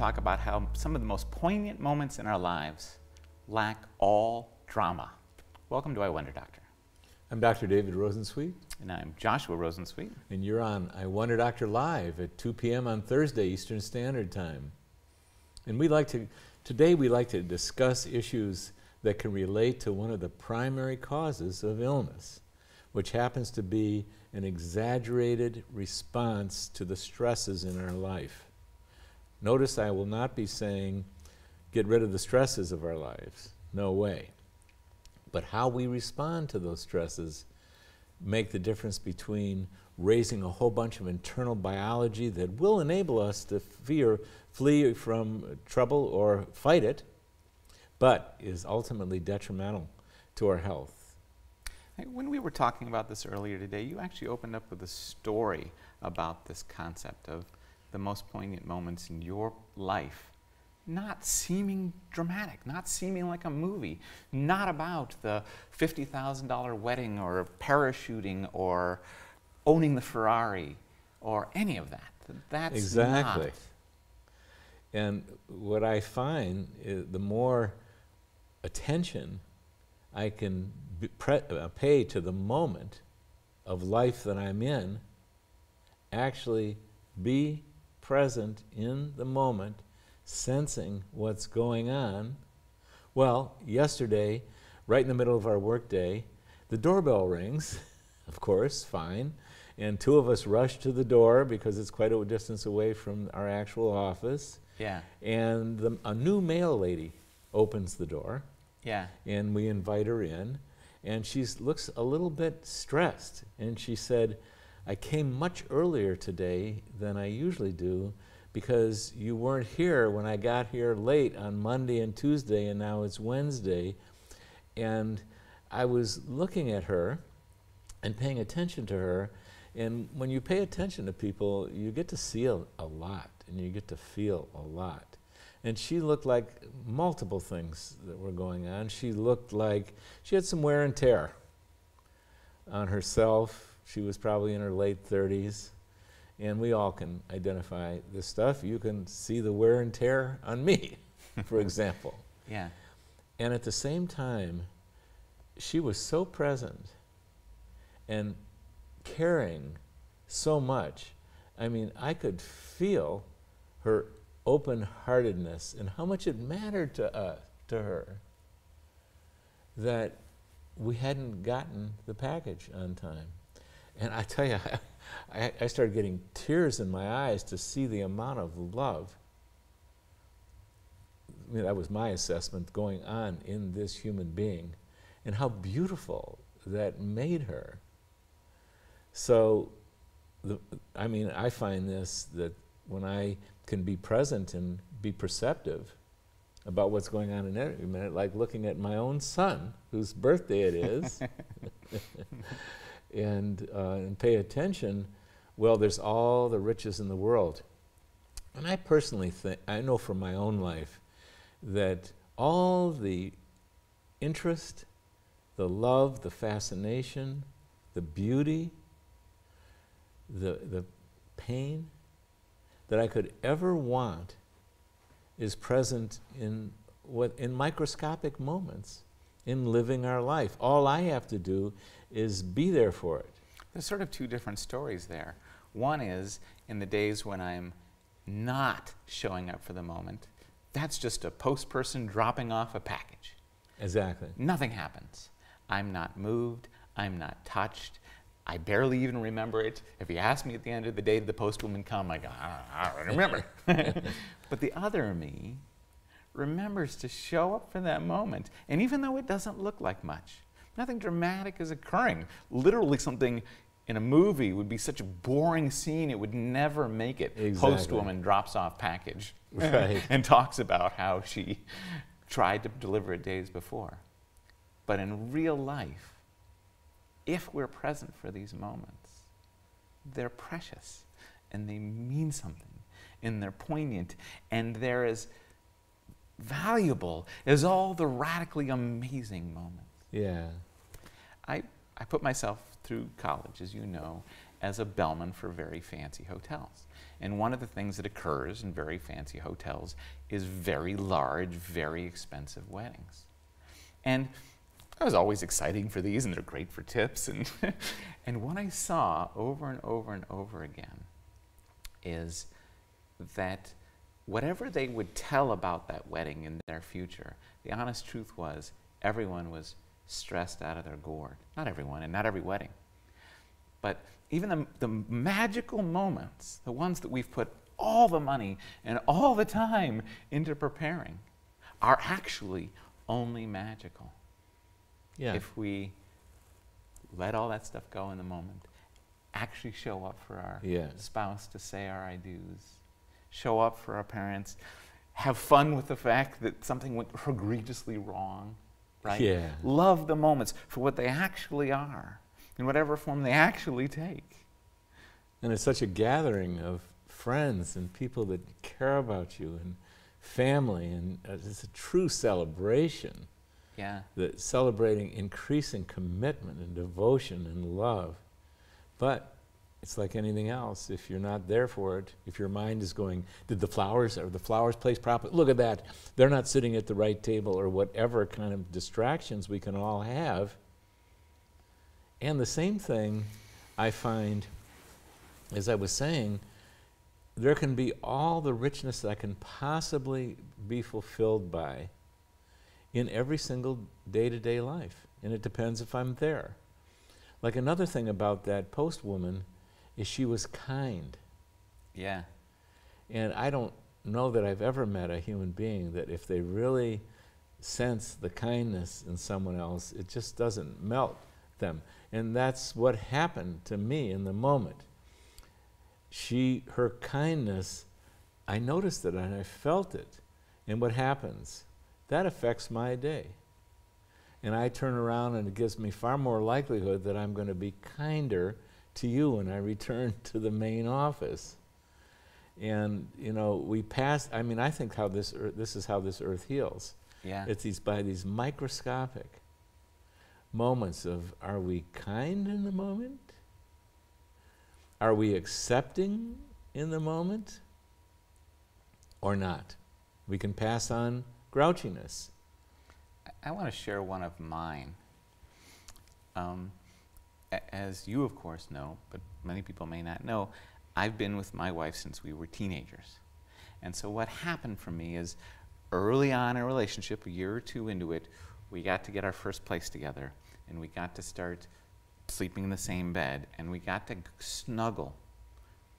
talk about how some of the most poignant moments in our lives lack all drama. Welcome to I Wonder, Doctor. I'm Dr. David Rosensweet. And I'm Joshua Rosensweet. And you're on I Wonder, Doctor Live at 2 p.m. on Thursday, Eastern Standard Time. And today we'd like to discuss issues that can relate to one of the primary causes of illness, which happens to be an exaggerated response to the stresses in our life. Notice I will not be saying, get rid of the stresses of our lives. No way. But how we respond to those stresses make the difference between raising a whole bunch of internal biology that will enable us to flee from trouble or fight it, but is ultimately detrimental to our health. When we were talking about this earlier today, you actually opened up with a story about this concept of the most poignant moments in your life not seeming dramatic, not seeming like a movie, not about the $50,000 wedding or parachuting or owning the Ferrari or any of that. That's exactly. Not. And what I find is the more attention I can pay to the moment of life that I'm in, actually be present in the moment, sensing what's going on. Well, yesterday, right in the middle of our workday, the doorbell rings, of course, fine, and two of us rush to the door because it's quite a distance away from our actual office. Yeah. And a new mail lady opens the door. Yeah. And we invite her in, and she looks a little bit stressed, and she said, I came much earlier today than I usually do because you weren't here when I got here late on Monday and Tuesday, and now it's Wednesday. And I was looking at her and paying attention to her, and when you pay attention to people, you get to see a lot, and you get to feel a lot. And she looked like multiple things that were going on. She looked like she had some wear and tear on herself. She was probably in her late 30s. And we all can identify this stuff. You can see the wear and tear on me, for example. Yeah. And at the same time, she was so present and caring so much. I mean, I could feel her open-heartedness and how much it mattered to her that we hadn't gotten the package on time. And I tell you, I started getting tears in my eyes to see the amount of love. I mean, that was my assessment going on in this human being, and how beautiful that made her. So, I find this, that when I can be present and be perceptive about what's going on in every minute, like looking at my own son, whose birthday it is, and pay attention, well, there's all the riches in the world. And I personally think, I know from my own life, that all the interest, the love, the fascination, the beauty, the pain that I could ever want is present in microscopic moments in living our life. All I have to do is be there for it. There's sort of two different stories there. One is in the days when I'm not showing up for the moment, that's just a post person dropping off a package. Exactly. Nothing happens. I'm not moved. I'm not touched. I barely even remember it. If you ask me at the end of the day, did the postwoman come? I go, I don't remember. But the other me remembers to show up for that moment. And even though it doesn't look like much, nothing dramatic is occurring. Literally something in a movie would be such a boring scene, it would never make it. Exactly. Postwoman drops off package right. and talks about how she tried to deliver it days before. But in real life, if we're present for these moments, they're precious and they mean something and they're poignant and they're as valuable as all the radically amazing moments. Yeah. I put myself through college, as you know, as a bellman for very fancy hotels. And one of the things that occurs in very fancy hotels is very large, very expensive weddings. And I was always exciting for these, and they're great for tips. And, and what I saw over and over and over again is that whatever they would tell about that wedding in their future, the honest truth was everyone was stressed out of their gourd. Not everyone, and not every wedding. But even the magical moments, the ones that we've put all the money and all the time into preparing, are actually only magical. Yeah. If we let all that stuff go in the moment, actually show up for our spouse to say our I do's, show up for our parents, have fun with the fact that something went egregiously wrong, right? Yeah. Love the moments for what they actually are, in whatever form they actually take. And it's such a gathering of friends and people that care about you and family, and it's a true celebration. Yeah. That celebrating increasing commitment and devotion and love. But it's like anything else. If you're not there for it, if your mind is going, are the flowers placed properly? Look at that. They're not sitting at the right table, or whatever kind of distractions we can all have. And the same thing I find, as I was saying, there can be all the richness that I can possibly be fulfilled by in every single day-to-day life. And it depends if I'm there. Like, another thing about that post woman is she was kind. Yeah. And I don't know that I've ever met a human being that if they really sense the kindness in someone else, it just doesn't melt them. And that's what happened to me in the moment. Her kindness, I noticed it and I felt it. And what happens? That affects my day. And I turn around and it gives me far more likelihood that I'm going to be kinder to you when I return to the main office. And, you know, I think how this is how this earth heals. Yeah. It's by these microscopic moments of, are we kind in the moment? Are we accepting in the moment? Or not? We can pass on grouchiness. I want to share one of mine. As you, of course, know, but many people may not know, I've been with my wife since we were teenagers. And so what happened for me is, early on in a relationship, a year or two into it, we got to get our first place together, and we got to start sleeping in the same bed, and we got to snuggle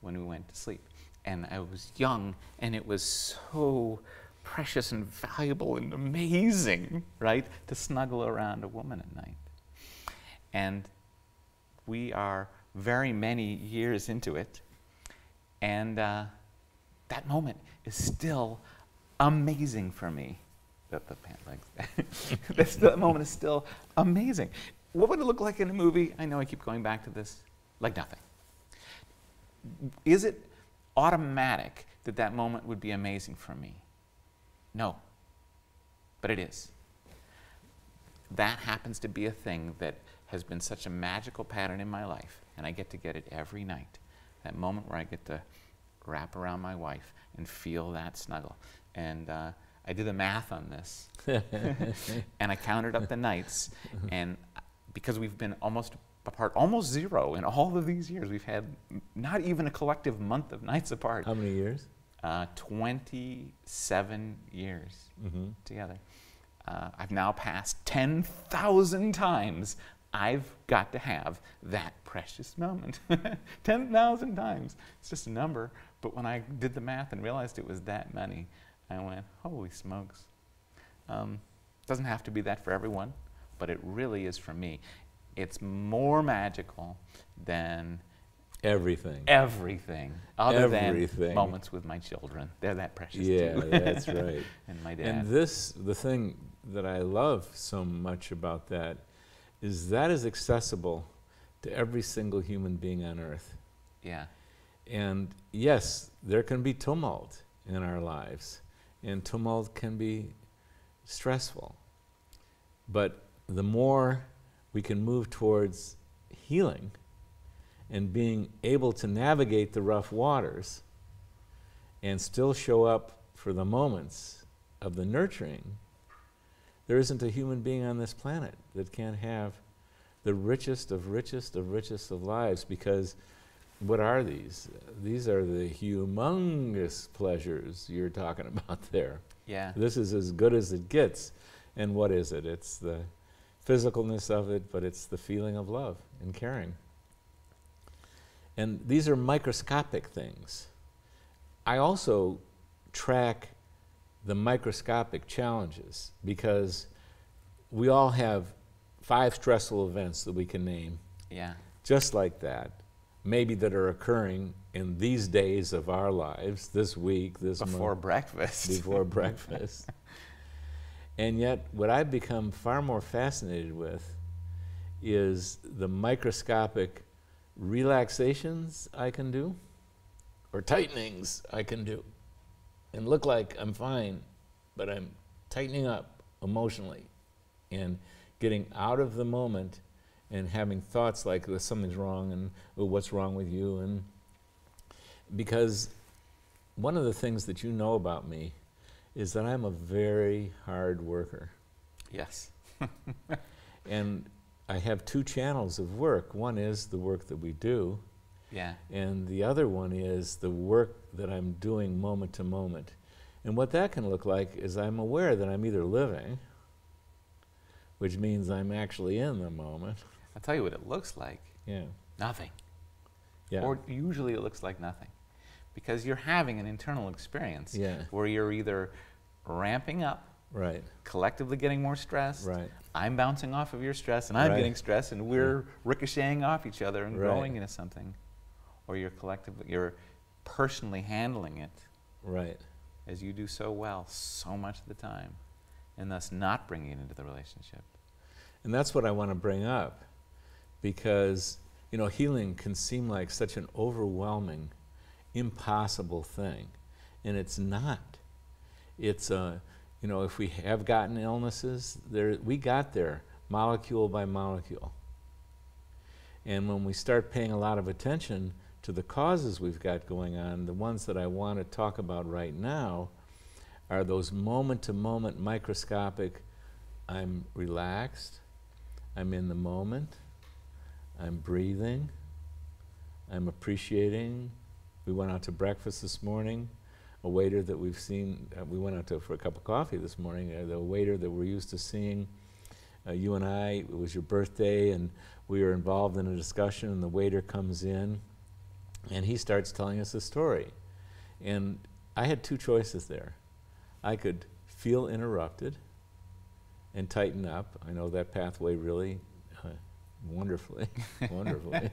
when we went to sleep. And I was young, and it was so precious and valuable and amazing, right, to snuggle around a woman at night. And we are very many years into it, and that moment is still amazing for me. The pant legs. That moment is still amazing. What would it look like in a movie? I know I keep going back to this. Like nothing. Is it automatic that that moment would be amazing for me? No. But it is. That happens to be a thing that has been such a magical pattern in my life, and I get to get it every night. That moment where I get to wrap around my wife and feel that snuggle. And I did the math on this, and I counted up the nights, and because we've been almost apart, almost zero in all of these years, we've had not even a collective month of nights apart. How many years? 27 years together. I've now passed 10,000 times I've got to have that precious moment. 10,000 times. It's just a number, but when I did the math and realized it was that many, I went, holy smokes. Doesn't have to be that for everyone, but it really is for me. It's more magical than everything. Other than moments with my children. They're that precious too. Yeah, that's right. And my dad. And the thing that I love so much about that is accessible to every single human being on earth. Yeah. And yes, there can be tumult in our lives, and tumult can be stressful. But the more we can move towards healing and being able to navigate the rough waters, and still show up for the moments of the nurturing, there isn't a human being on this planet that can't have the richest of lives, because what are these? These are the humongous pleasures you're talking about there. Yeah. This is as good as it gets. And what is it? It's the physicalness of it, but it's the feeling of love and caring. And these are microscopic things. I also track the microscopic challenges, because we all have 5 stressful events that we can name. Yeah. Just like that, maybe that are occurring in these days of our lives, this week, this month. Before breakfast. Before breakfast. And yet, what I've become far more fascinated with is the microscopic relaxations I can do, or tightenings I can do, and look like I'm fine, but I'm tightening up emotionally and getting out of the moment and having thoughts like something's wrong and what's wrong with you. And because one of the things that you know about me is that I'm a very hard worker. Yes. And I have 2 channels of work. One is the work that we do, Yeah. and the other one is the work that I'm doing moment to moment. And what that can look like is I'm aware that I'm either living, which means I'm actually in the moment. I'll tell you what it looks like. Yeah. Nothing. Yeah. Or usually it looks like nothing. Because you're having an internal experience Yeah. where you're either ramping up, Right. collectively getting more stressed. Right. I'm bouncing off of your stress and I'm Right. getting stressed, and we're ricocheting off each other and Right. growing into something. Or you're personally handling it Right. as you do so well so much of the time, and thus not bringing it into the relationship. And that's what I want to bring up, because, you know, healing can seem like such an overwhelming, impossible thing, and it's not. It's you know, if we have gotten illnesses, we got there molecule by molecule. And when we start paying a lot of attention to the causes we've got going on, the ones that I want to talk about right now are those moment-to-moment microscopic, I'm relaxed, I'm in the moment, I'm breathing, I'm appreciating. We went out to breakfast this morning. A waiter that we've seen, we went out for a cup of coffee this morning, the waiter that we're used to seeing, you and I, it was your birthday, and we were involved in a discussion, and the waiter comes in, and he starts telling us a story. And I had 2 choices there. I could feel interrupted and tighten up. I know that pathway really wonderfully, wonderfully.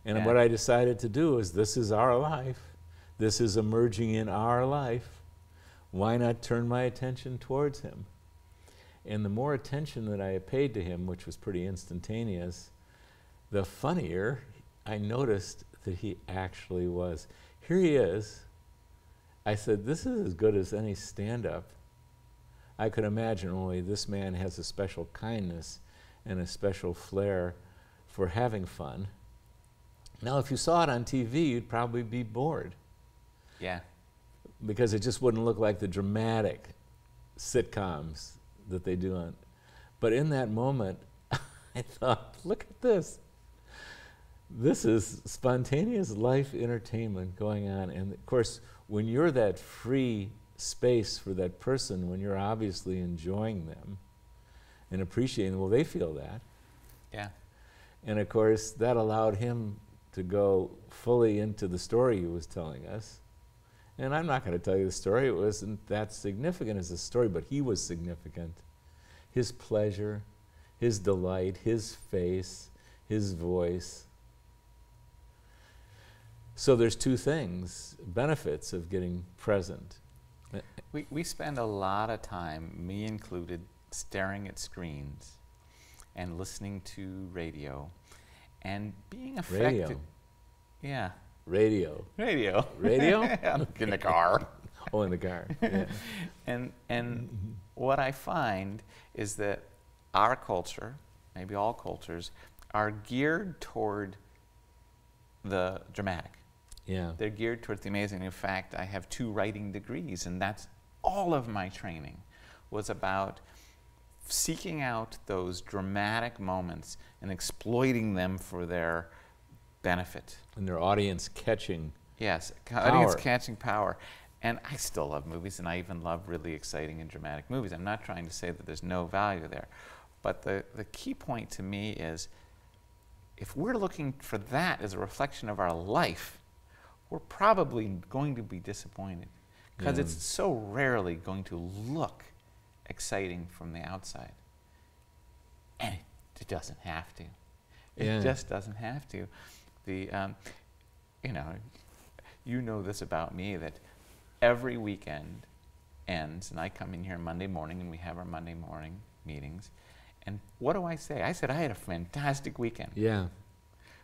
And Yeah. what I decided to do is, this is our life. This is emerging in our life. Why not turn my attention towards him? And the more attention that I paid to him, which was pretty instantaneous, the funnier I noticed that he actually was. Here he is. I said, this is as good as any stand-up I could imagine, only this man has a special kindness and a special flair for having fun. Now, if you saw it on TV, you'd probably be bored, Yeah. because it just wouldn't look like the dramatic sitcoms that they do on. But in that moment, I thought, look at this. This is spontaneous life entertainment going on. And of course, when you're that free space for that person, when you're obviously enjoying them and appreciating them, well, they feel that. Yeah. And of course, that allowed him to go fully into the story he was telling us. And I'm not going to tell you the story. It wasn't that significant as a story, but he was significant. His pleasure, his delight, his face, his voice. So there's 2 things, benefits of getting present. We spend a lot of time, me included, staring at screens and listening to radio and being affected. Radio. Yeah. Radio. Radio. Radio? In the car. Oh, in the car. Yeah. And what I find is that our culture, maybe all cultures, are geared toward the dramatic. Yeah. They're geared towards the amazing. In fact, I have 2 writing degrees, and that's all of my training was about seeking out those dramatic moments and exploiting them for their benefit. And their audience catching. Yes, Power. audience catching power. And I still love movies, and I even love really exciting and dramatic movies. I'm not trying to say that there's no value there. But the key point to me is, if we're looking for that as a reflection of our life, we're probably going to be disappointed, because Yeah. it's so rarely going to look exciting from the outside. And it doesn't have to. It Yeah. just doesn't have to. You know this about me, that every weekend ends, and I come in here Monday morning, and we have our Monday morning meetings. And what do I say? I said I had a fantastic weekend. Yeah.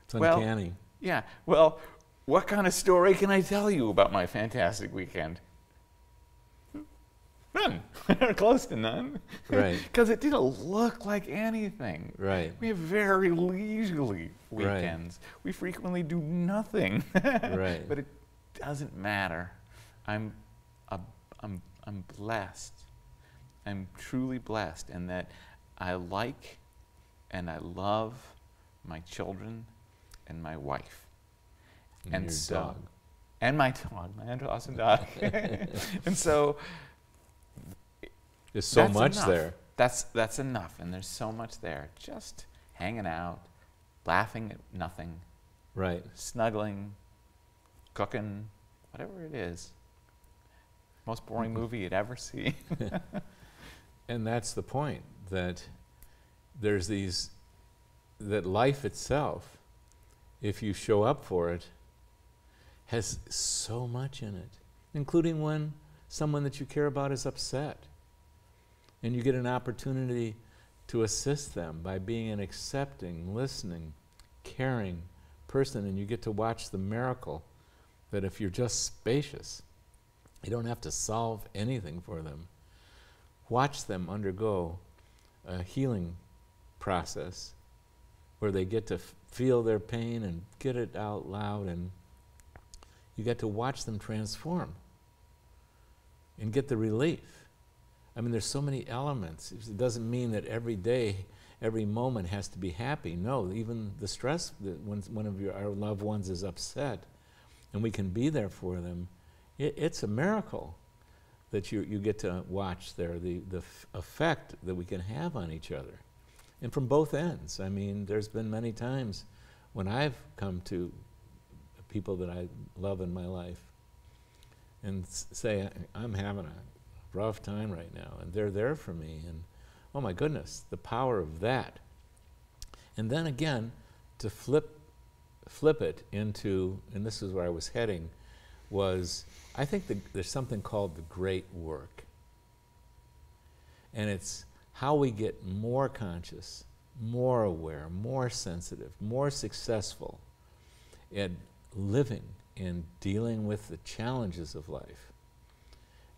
It's Well, uncanny. Yeah. Well, what kind of story can I tell you about my fantastic weekend? None. Close to none. Right. Because it didn't look like anything. Right. We have very leisurely weekends. We frequently do nothing. Right. But it doesn't matter. I'm blessed. I'm truly blessed in that I like and I love my children and my wife. And your dog. And my dog, my awesome dog. And so There's so that's much enough. there. That's enough, and there's so much there. Just hanging out, laughing at nothing, Right. snuggling, cooking, whatever it is. Most boring movie you'd ever see. And that's the point, that there's that life itself, if you show up for it, has so much in it, including when someone that you care about is upset. And you get an opportunity to assist them by being an accepting, listening, caring person, and you get to watch the miracle that if you're just spacious, you don't have to solve anything for them. Watch them undergo a healing process where they get to feel their pain and get it out loud, and you get to watch them transform and get the relief. I mean, there's so many elements. It doesn't mean that every day, every moment has to be happy. No, even the stress that when one of our loved ones is upset and we can be there for them, it's a miracle that you get to watch there, the effect that we can have on each other. And from both ends. I mean, there's been many times when I've come to people that I love in my life and say, I'm having a rough time right now, and they're there for me, and oh my goodness, the power of that. And then again, to flip it into, and this is where I was heading, was I think there's something called the great work. And it's how we get more conscious, more aware, more sensitive, more successful at living and dealing with the challenges of life.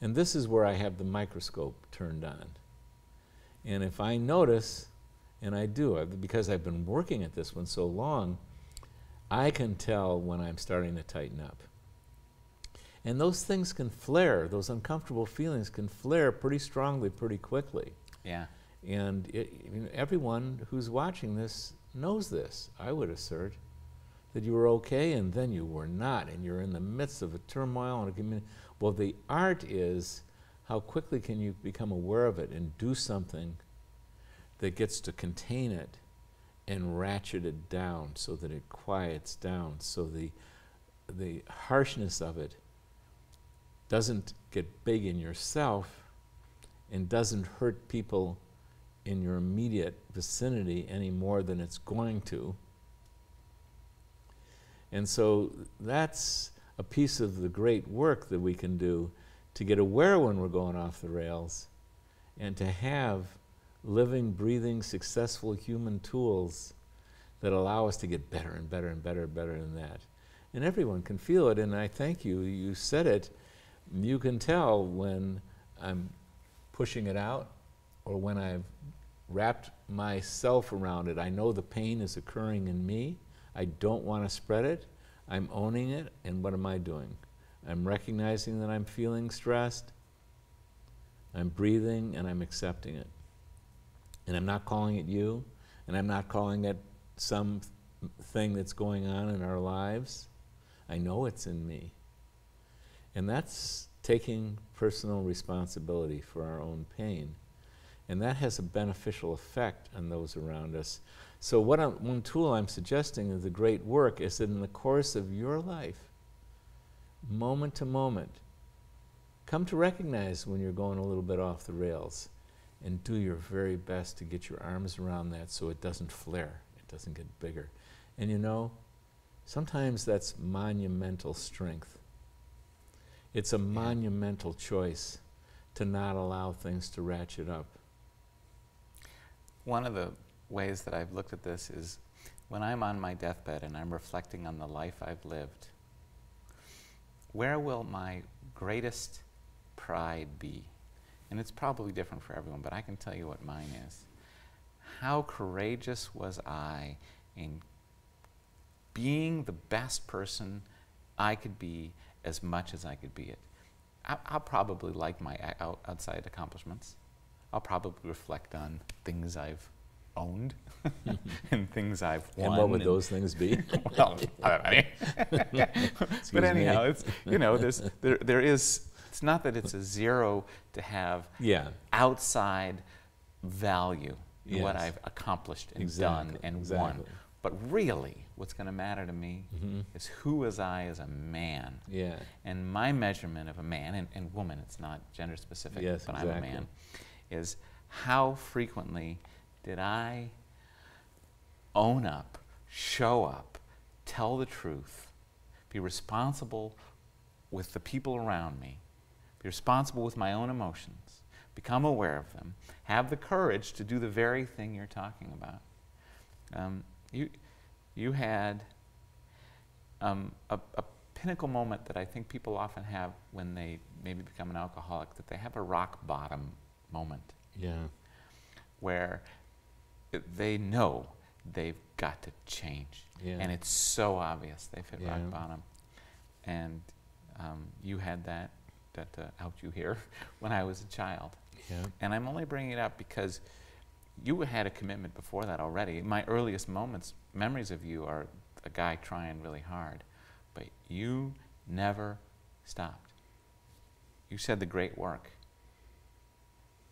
And this is where I have the microscope turned on. And if I notice, and I do, because I've been working at this one so long, I can tell when I'm starting to tighten up. And those things can flare, those uncomfortable feelings can flare pretty strongly, pretty quickly. Yeah. And everyone who's watching this knows this, I would assert, that you were okay and then you were not, and you're in the midst of a turmoil and a community. Well, the art is how quickly can you become aware of it and do something that gets to contain it and ratchet it down so that it quiets down, so the harshness of it doesn't get big in yourself and doesn't hurt people in your immediate vicinity any more than it's going to. And so that's a piece of the great work that we can do to get aware when we're going off the rails and to have living, breathing, successful human tools that allow us to get better and better and better and better than that. And everyone can feel it, and I thank you. You said it. You can tell when I'm pushing it out or when I've wrapped myself around it. I know the pain is occurring in me. I don't want to spread it. I'm owning it, and what am I doing? I'm recognizing that I'm feeling stressed, I'm breathing, and I'm accepting it. And I'm not calling it you, and I'm not calling it some thing that's going on in our lives. I know it's in me. And that's taking personal responsibility for our own pain. And that has a beneficial effect on those around us. So one tool I'm suggesting of the great work is that in the course of your life, moment to moment, come to recognize when you're going a little bit off the rails and do your very best to get your arms around that so it doesn't flare, it doesn't get bigger. And you know, sometimes that's monumental strength. It's a monumental choice to not allow things to ratchet up. One of the ways that I've looked at this is when I'm on my deathbed and I'm reflecting on the life I've lived, where will my greatest pride be? And it's probably different for everyone, but I can tell you what mine is. How courageous was I in being the best person I could be as much as I could be it? I'll probably like my outside accomplishments. I'll probably reflect on things I've owned and things I've won. And what would those things be? Well, I don't know. But anyhow, it's, you know, there is, it's not that it's a zero to have outside value in what I've accomplished and done and won. But really, what's going to matter to me is who was I as a man. And my measurement of a man, and woman, it's not gender specific, but I'm a man, is how frequently did I own up, show up, tell the truth, be responsible with the people around me, be responsible with my own emotions, become aware of them, have the courage to do the very thing you're talking about. You had a pinnacle moment that I think people often have when they maybe become an alcoholic, that they have a rock bottom moment. Where they know they've got to change. And it's so obvious they've hit rock bottom. And you had that helped you here when I was a child. And I'm only bringing it up because you had a commitment before that already. My earliest memories of you are a guy trying really hard, but you never stopped. You said the great work,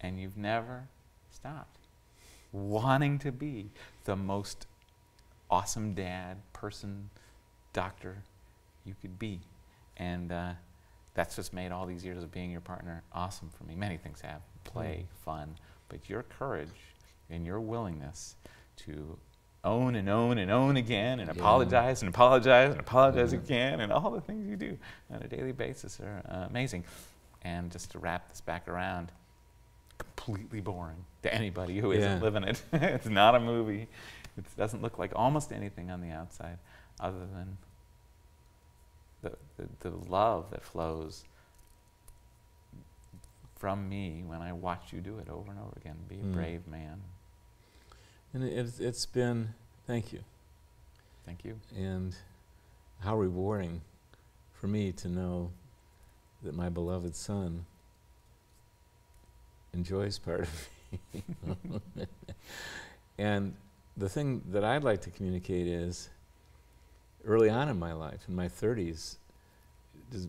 and you've never stopped wanting to be the most awesome dad, person, doctor you could be. And that's what's made all these years of being your partner awesome for me. Many things have, play, fun, but your courage and your willingness to own and own and own again and apologize and apologize and apologize again, and all the things you do on a daily basis are amazing. And just to wrap this back around, completely boring to anybody who isn't living it. It's not a movie. It doesn't look like almost anything on the outside other than the love that flows from me when I watch you do it over and over again. Be a brave man. And it's been, thank you. Thank you. And how rewarding for me to know that my beloved son enjoys part of me. And the thing that I'd like to communicate is, early on in my life, in my 30s,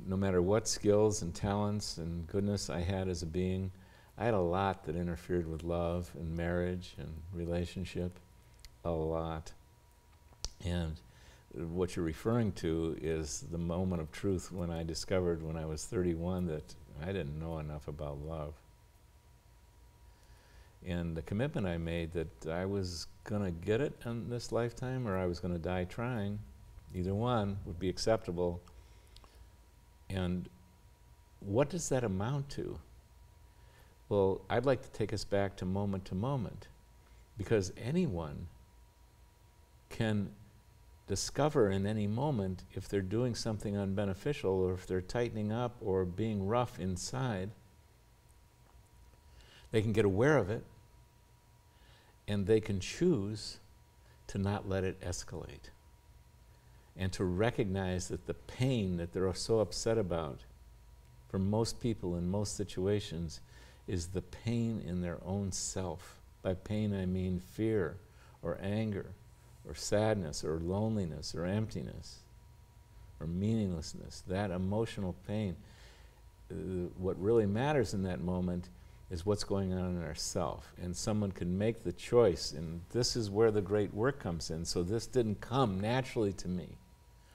no matter what skills and talents and goodness I had as a being, I had a lot that interfered with love and marriage and relationship, a lot. And what you're referring to is the moment of truth when I discovered when I was 31 that I didn't know enough about love. And the commitment I made that I was going to get it in this lifetime or I was going to die trying, either one would be acceptable. And what does that amount to? Well, I'd like to take us back to moment, because anyone can discover in any moment if they're doing something unbeneficial or if they're tightening up or being rough inside. They can get aware of it, and they can choose to not let it escalate. and to recognize that the pain that they're so upset about, for most people in most situations, is the pain in their own self. By pain I mean fear or anger or sadness or loneliness or emptiness or meaninglessness, that emotional pain. What really matters in that moment is what's going on in ourself. And someone can make the choice, and this is where the great work comes in. So this didn't come naturally to me.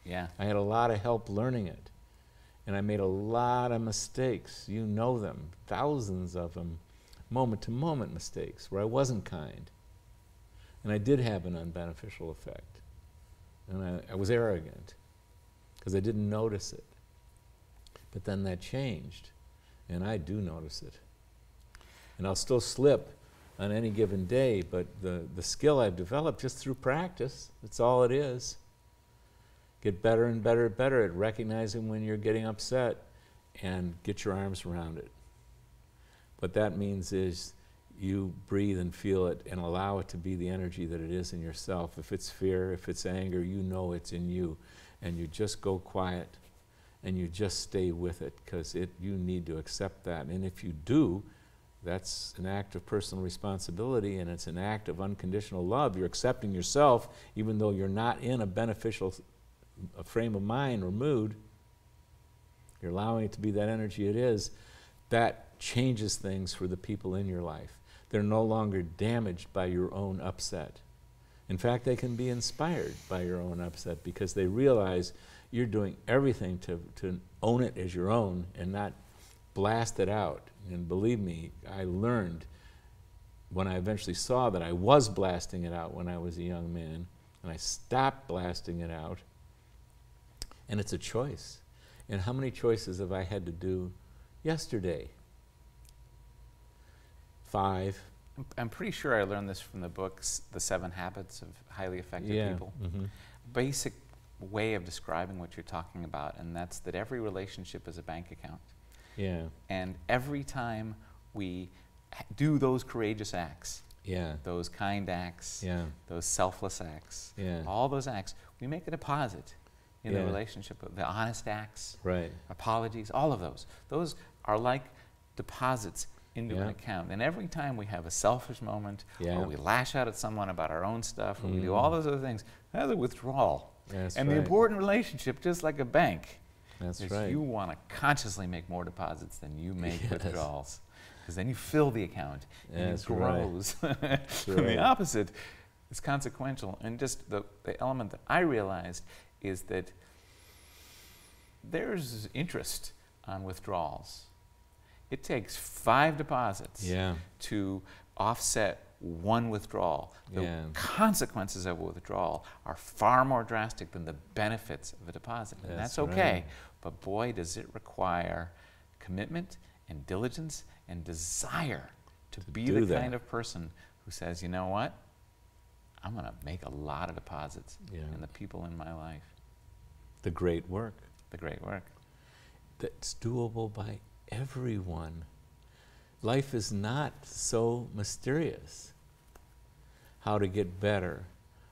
Yeah. I had a lot of help learning it. And I made a lot of mistakes. You know them, thousands of them, moment-to-moment mistakes where I wasn't kind. And I did have an unbeneficial effect. And I was arrogant because I didn't notice it. But then that changed, and I do notice it. And I'll still slip on any given day, but the skill I've developed just through practice, that's all it is. Get better and better and better at recognizing when you're getting upset and get your arms around it. What that means is you breathe and feel it and allow it to be the energy that it is in yourself. If it's fear, if it's anger, you know it's in you. And you just go quiet and you just stay with it because you need to accept that. And if you do, that's an act of personal responsibility, and it's an act of unconditional love. You're accepting yourself even though you're not in a beneficial frame of mind or mood. You're allowing it to be that energy it is. That changes things for the people in your life. They're no longer damaged by your own upset. In fact, they can be inspired by your own upset because they realize you're doing everything to own it as your own and not blast it out. And believe me, I learned when I eventually saw that I was blasting it out when I was a young man, and I stopped blasting it out. And it's a choice. And how many choices have I had to do yesterday? 5. I'm pretty sure I learned this from the books, The 7 Habits of Highly Effective People. Mm-hmm. Basic way of describing what you're talking about, and that's that every relationship is a bank account. Yeah. And every time we do those courageous acts, Yeah. those kind acts, Yeah. those selfless acts, Yeah. all those acts, we make a deposit in the Yeah. relationship. The honest acts, Right. apologies, all of those. Those are like deposits into an Yeah. account. And every time we have a selfish moment, Yeah. or we lash out at someone about our own stuff, or we do Mm. all those other things, that's a withdrawal. That's And right. the important relationship, just like a bank, That's is right. you want to consciously make more deposits than you make Yes. withdrawals. Because then you fill the account, and That's it grows. That's And right. the opposite is consequential. And just the element that I realized is that there's interest on withdrawals. It takes 5 deposits Yeah. to offset 1 withdrawal. The Yeah. consequences of a withdrawal are far more drastic than the benefits of a deposit. And That's that's okay. right. But boy, does it require commitment and diligence and desire to be do the that. kind of person who says, you know what? I'm going to make a lot of deposits Yeah. in the people in my life. The great work. The great work. That's doable by everyone. Life is not so mysterious. How to get better,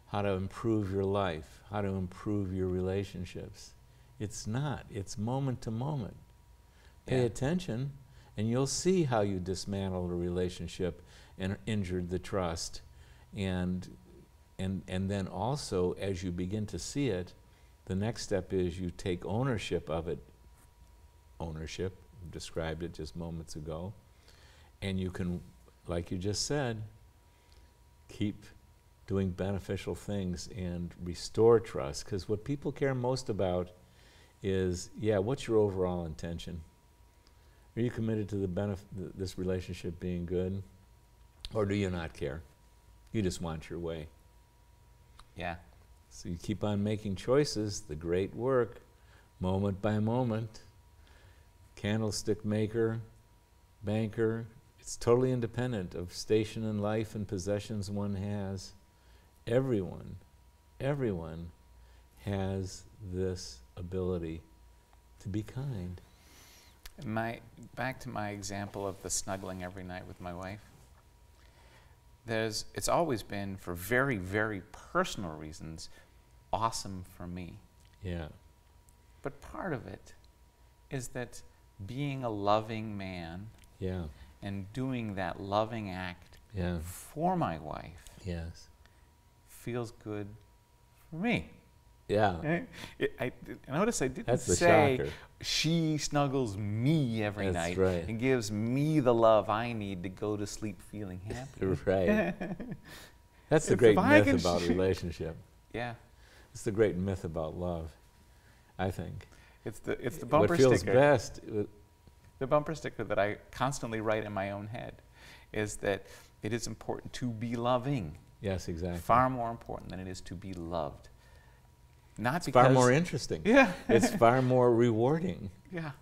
how to improve your life, how to improve your relationships. It's not. It's moment to moment. Pay Yeah. attention, and you'll see how you dismantled a relationship and injured the trust. And then also, as you begin to see it, the next step is you take ownership of it. Ownership, described it just moments ago. And you can, like you just said, keep doing beneficial things and restore trust. Because what people care most about is, what's your overall intention? Are you committed to this relationship being good? Or do you not care? You just want your way. Yeah. So you keep on making choices, the great work, moment by moment. Candlestick maker, banker, it's totally independent of station in life and possessions one has. Everyone has this ability to be kind. Back to my example of the snuggling every night with my wife. It's always been, for very, very personal reasons, awesome for me. Yeah. But part of it is that being a loving man Yeah. and doing that loving act Yeah. for my wife Yes. feels good for me. Yeah. Notice I didn't That's the say shocker. she snuggles me every That's night right. and gives me the love I need to go to sleep feeling happy. Right. That's the If great I myth can about relationship. Yeah. It's the great myth about love, I think. It's the bumper What feels sticker. best, The bumper sticker that I constantly write in my own head is that it is important to be loving. yes, exactly. Far more important than it is to be loved. Not It's because far more interesting. Yeah. It's far more rewarding. Yeah.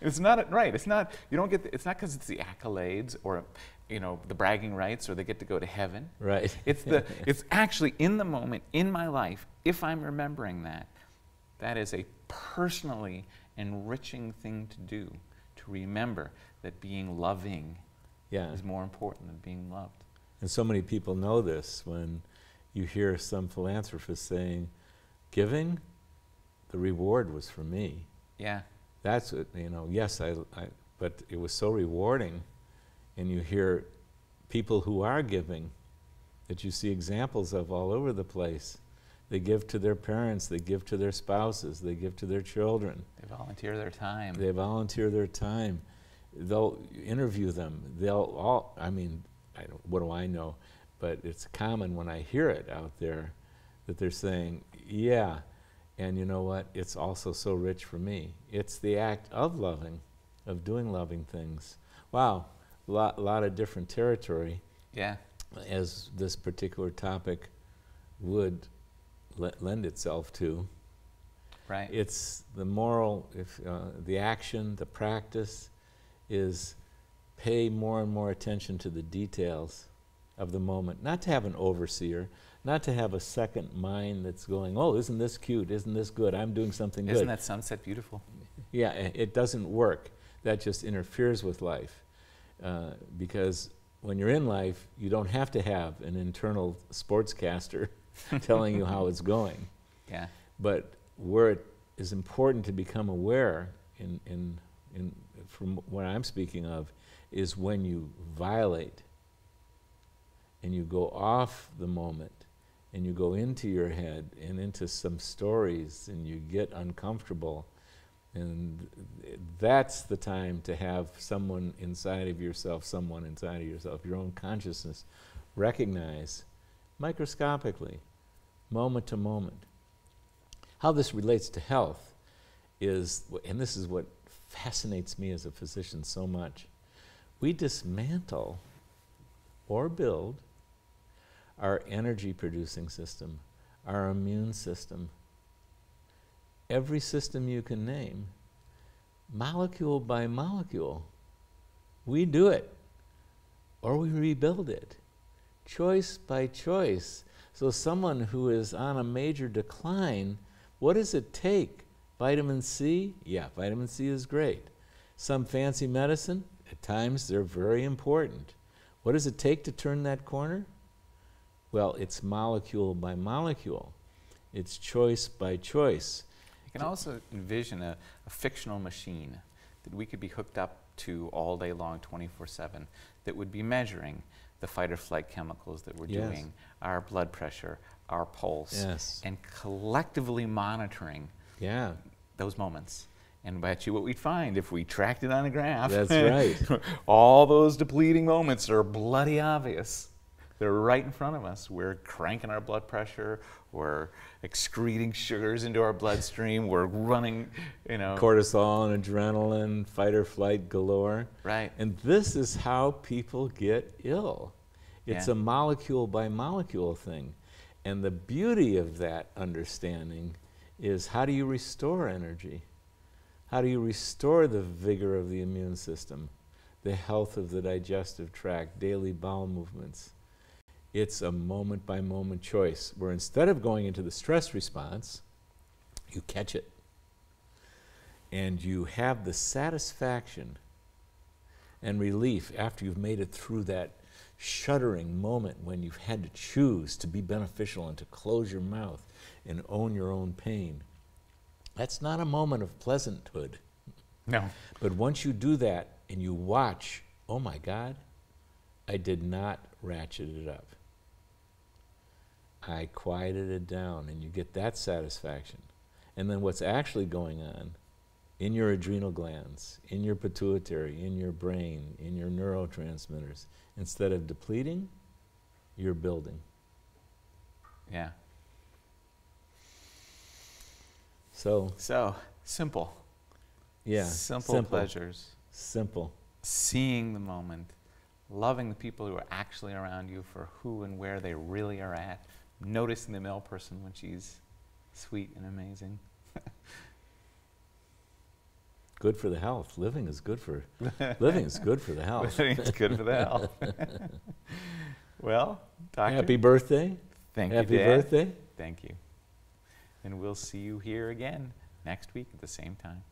It's not right. It's not. You don't get. It's not because it's the accolades or, the bragging rights or they get to go to heaven. Right. It's actually in the moment in my life. If I'm remembering that, that is a personally enriching thing to do. To remember that being loving Yeah. is more important than being loved. And so many people know this when you hear some philanthropist saying, giving, the reward was for me. Yeah. That's what, yes, but it was so rewarding. And you hear people who are giving that you see examples of all over the place. They give to their parents, they give to their spouses, they give to their children. They volunteer their time. They volunteer their time. They'll interview them. What do I know? But it's common when I hear it out there that they're saying, yeah, and you know what? It's also so rich for me. It's the act of loving, of doing loving things. Wow, a lot of different territory. Yeah. As this particular topic would lend itself to. Right. It's the moral, the action, the practice is pay more and more attention to the details of the moment. Not to have an overseer, not to have a second mind that's going, oh, isn't this cute, isn't this good, I'm doing something good. Isn't that sunset beautiful? Yeah, it doesn't work. That just interferes with life. Because when you're in life, you don't have to have an internal sportscaster telling you how it's going. Yeah. But where it is important to become aware, from what I'm speaking of, is when you violate and you go off the moment and you go into your head and into some stories and you get uncomfortable. And that's the time to have someone inside of yourself, your own consciousness, recognize microscopically, moment to moment. How this relates to health is, and this is what fascinates me as a physician so much, we dismantle or build our energy producing system, our immune system, every system you can name, molecule by molecule. We do it, or we rebuild it, choice by choice. So someone who is on a major decline, what does it take? Vitamin C? Yeah, vitamin C is great. Some fancy medicine? At times they're very important. What does it take to turn that corner? Well, it's molecule by molecule. It's choice by choice. You can also envision a fictional machine that we could be hooked up to all day long, 24/7, that would be measuring the fight or flight chemicals that we're Yes. doing, our blood pressure, our pulse, Yes. and collectively monitoring Yeah, those moments. And bet you what we'd find if we tracked it on a graph. that's right. All those depleting moments are bloody obvious. They're right in front of us. We're cranking our blood pressure. We're excreting sugars into our bloodstream. We're running, Cortisol and adrenaline, fight or flight galore. Right. And this is how people get ill. It's Yeah. a molecule by molecule thing. And the beauty of that understanding is, how do you restore energy? How do you restore the vigor of the immune system, the health of the digestive tract, daily bowel movements? It's a moment by moment choice where instead of going into the stress response, you catch it. And you have the satisfaction and relief after you've made it through that shuddering moment when you've had to choose to be beneficial and to close your mouth and own your own pain. That's not a moment of pleasanthood. No. But once you do that and you watch, oh my God, I did not ratchet it up. I quieted it down, and you get that satisfaction. And then what's actually going on in your adrenal glands, in your pituitary, in your brain, in your neurotransmitters, instead of depleting, you're building. Yeah. So simple. yeah, Simple pleasures. Simple. Seeing the moment, loving the people who are actually around you for who and where they really are at, noticing the male person when she's sweet and amazing. Good for the health. Living is good for the health. It's good for the health. Well, Doctor. Happy birthday. Thank you, Happy Dad. birthday. Thank you. And we'll see you here again next week at the same time.